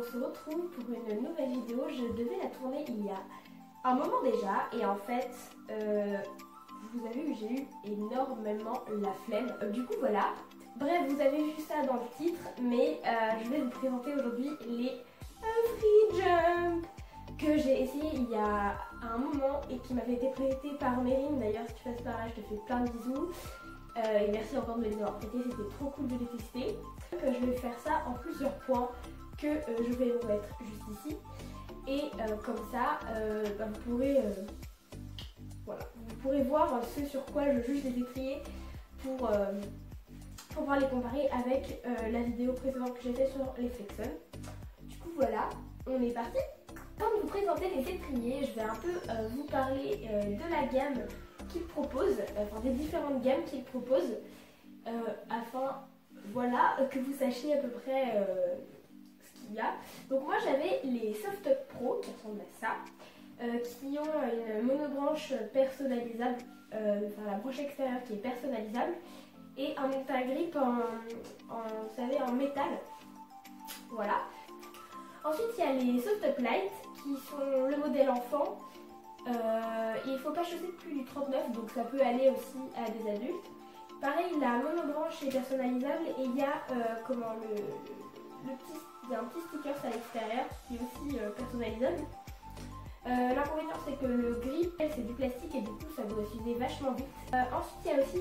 se retrouve pour une nouvelle vidéo. Je devais la tourner il y a un moment déjà et en fait, vous avez vu, j'ai eu énormément la flemme. Du coup voilà, bref, vous avez vu ça dans le titre, mais je vais vous présenter aujourd'hui les free jump que j'ai essayé il y a un moment et qui m'avait été prêté par Mérine. D'ailleurs, si tu passes par là, je te fais plein de bisous. Et merci encore de me les avoir prêtés, c'était trop cool de les tester. Je vais faire ça en plusieurs points que je vais vous mettre juste ici. Et comme ça, vous pourrez voir ce sur quoi je juge les étriers pour pouvoir les comparer avec la vidéo précédente que j'ai faite sur les Flexon. Du coup voilà, on est parti. Avant de vous présenter les étriers, je vais un peu vous parler de la gamme qu'ils proposent, enfin des différentes gammes qu'ils proposent, afin voilà, que vous sachiez à peu près ce qu'il y a. Donc moi j'avais les Soft Up Pro qui ressemblent à ça, qui ont une monobranche personnalisable, enfin la branche extérieure qui est personnalisable, et un anti-grip vous savez, en métal. Voilà. Ensuite il y a les Soft Up Light qui sont le modèle enfant. Il ne faut pas chausser plus du 39, donc ça peut aller aussi à des adultes. Pareil, la monobranche est personnalisable et il y a il y a un petit sticker à l'extérieur qui est aussi personnalisable. L'inconvénient c'est que le grip c'est du plastique et du coup ça doit s'user vachement vite. Ensuite il y a aussi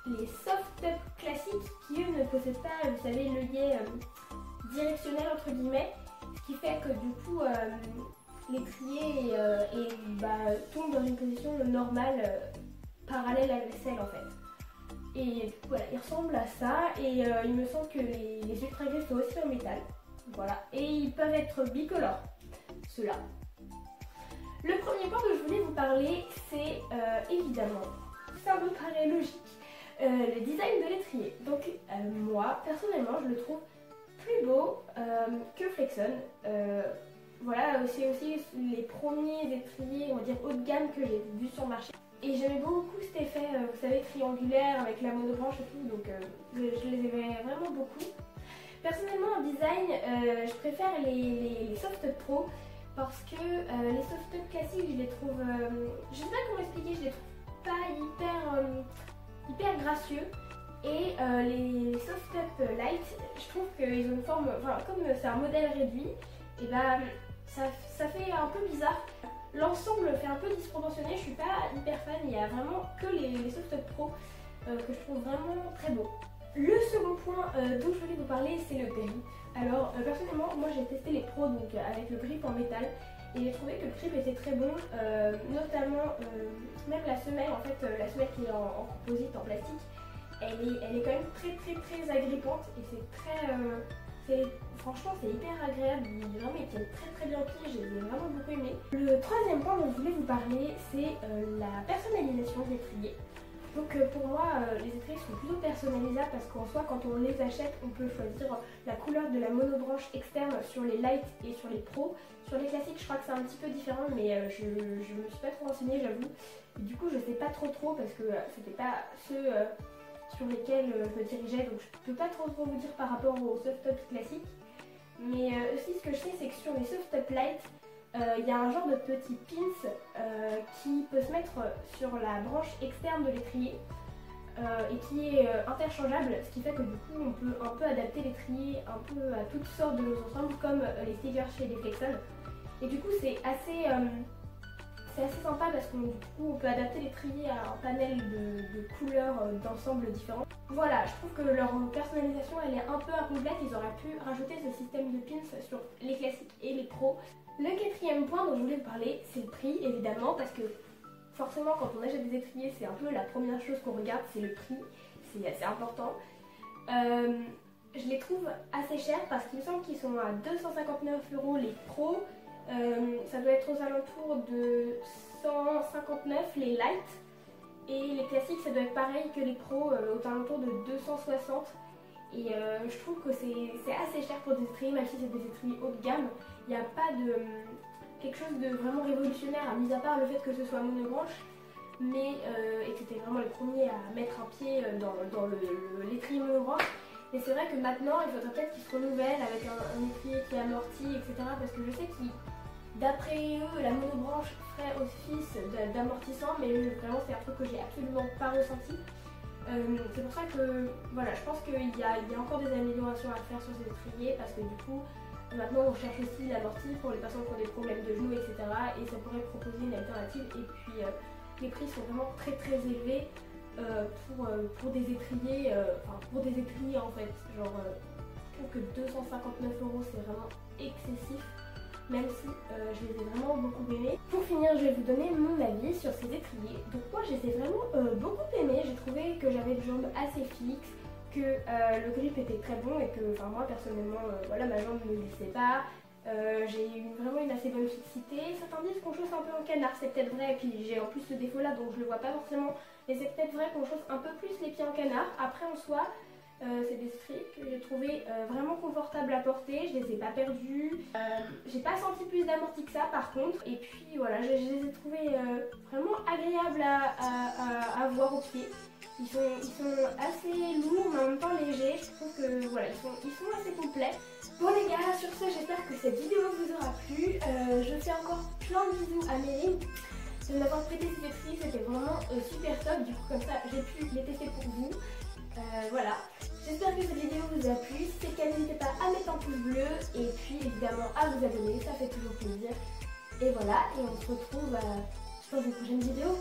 les soft up classiques qui eux ne possèdent pas, vous savez, l'œillet directionnel entre guillemets, ce qui fait que du coup l'étrier tombe dans une position normale, parallèle à l'aisselle en fait. Et voilà, il ressemble à ça et il me semble que les ultra grips sont aussi en métal. Voilà, et ils peuvent être bicolores, ceux-là. Le premier point dont je voulais vous parler, c'est évidemment, ça me paraît logique, le design de l'étrier. Donc moi, personnellement, je le trouve plus beau que Flexon. Voilà, c'est aussi les premiers étriers, on va dire haut de gamme que j'ai vus sur le marché. Et j'aimais beaucoup cet effet, vous savez, triangulaire avec la monobranche et tout, donc je les aimais vraiment beaucoup. Personnellement, en design, je préfère les Soft Pro parce que les Soft Up classiques, je les trouve, je sais pas comment expliquer, je les trouve pas hyper gracieux. Et les Soft Up Light, je trouve qu'ils ont une forme, enfin comme c'est un modèle réduit, et ben ça fait un peu bizarre. L'ensemble fait un peu disproportionné, je suis pas hyper fan, il y a vraiment que les Soft Up Pro que je trouve vraiment très beaux. Le second point dont je voulais vous parler, c'est le grip. Alors personnellement, moi j'ai testé les pros donc avec le grip en métal et j'ai trouvé que le grip était très bon, notamment même la semelle, en fait la semelle qui est en composite, en plastique, elle est quand même très agrippante et franchement c'est hyper agréable, vraiment ils tiennent très bien au pied, j'ai vraiment beaucoup aimé. Le troisième point dont je voulais vous parler, c'est la personnalisation des étriers. Donc pour moi les étriers sont plutôt personnalisables parce qu'en soi quand on les achète on peut choisir la couleur de la monobranche externe sur les light et sur les pros. Sur les classiques je crois que c'est un petit peu différent mais je me suis pas trop renseignée, j'avoue. Du coup je sais pas trop parce que c'était pas ceux sur lesquels je me dirigeais, donc je peux pas trop vous dire par rapport aux soft up classiques. Mais aussi ce que je sais c'est que sur les soft up light, il y a un genre de petit pins qui peut se mettre sur la branche externe de l'étrier et qui est interchangeable, ce qui fait que du coup on peut un peu adapter l'étrier un peu à toutes sortes de nos ensembles comme les stickers chez les Flexon. Et du coup c'est assez sympa parce que du coup on peut adapter l'étrier à un panel de couleurs d'ensemble différents. Voilà, je trouve que leur personnalisation elle est un peu incomplète, ils auraient pu rajouter ce système de pins sur les classiques et les pros. Le quatrième point dont je voulais vous parler, c'est le prix évidemment, parce que forcément quand on achète des étriers c'est un peu la première chose qu'on regarde, c'est le prix, c'est assez important. Je les trouve assez chers parce qu'il me semble qu'ils sont à 259 € les pros. Ça doit être aux alentours de 159 les light et les classiques ça doit être pareil que les pros, aux alentours de 260. Et je trouve que c'est assez cher pour des étriers, même si c'est des étriers haut de gamme. Il n'y a pas de quelque chose de vraiment révolutionnaire, mis à part le fait que ce soit monobranche, mais et que c'était vraiment le premier à mettre un pied dans l'étrier monobranche. Mais c'est vrai que maintenant il faudrait peut-être qu'ils se renouvellent avec un étrier qui amortit, etc. Parce que je sais qu'ils, d'après eux, la monobranche ferait office d'amortissant, mais vraiment c'est un truc que j'ai absolument pas ressenti. C'est pour ça que voilà, je pense qu'il y a encore des améliorations à faire sur ces étriers parce que du coup maintenant on cherche aussi l'amorti pour les personnes qui ont des problèmes de genoux, etc. Et ça pourrait proposer une alternative. Et puis les prix sont vraiment très élevés pour des étriers, pour des étriers en fait. Genre je trouve que 259 € c'est vraiment excessif. Même si je les ai vraiment beaucoup aimés. Pour finir, je vais vous donner mon avis sur ces étriers. Donc moi, je les ai vraiment beaucoup aimés. J'ai trouvé que j'avais des jambes assez fixes, que le grip était très bon et que, moi personnellement, voilà, ma jambe ne glissait pas. J'ai eu vraiment une assez bonne fixité. Certains disent qu'on chausse un peu en canard, c'est peut-être vrai. Et puis j'ai en plus ce défaut-là, donc je le vois pas forcément. Mais c'est peut-être vrai qu'on chausse un peu plus les pieds en canard. Après, en soi, c'est des étriers que j'ai trouvé vraiment confortables à porter, je les ai pas perdus, j'ai pas senti plus d'amorti que ça par contre, et puis voilà, je les ai trouvés vraiment agréables à avoir aux pieds. Ils sont assez lourds mais en même temps légers, je trouve que voilà, ils sont assez complets. Bon les gars, sur ce j'espère que cette vidéo vous aura plu, je fais encore plein de bisous à Meryl de m'avoir prêté ces étriers, c'était vraiment super top, du coup comme ça j'ai pu les tester pour vous. Voilà, j'espère que cette vidéo vous a plu. Si c'est le cas, n'hésitez pas à mettre un pouce bleu et puis évidemment à vous abonner, ça fait toujours plaisir. Et voilà, et on se retrouve dans une prochaine vidéo.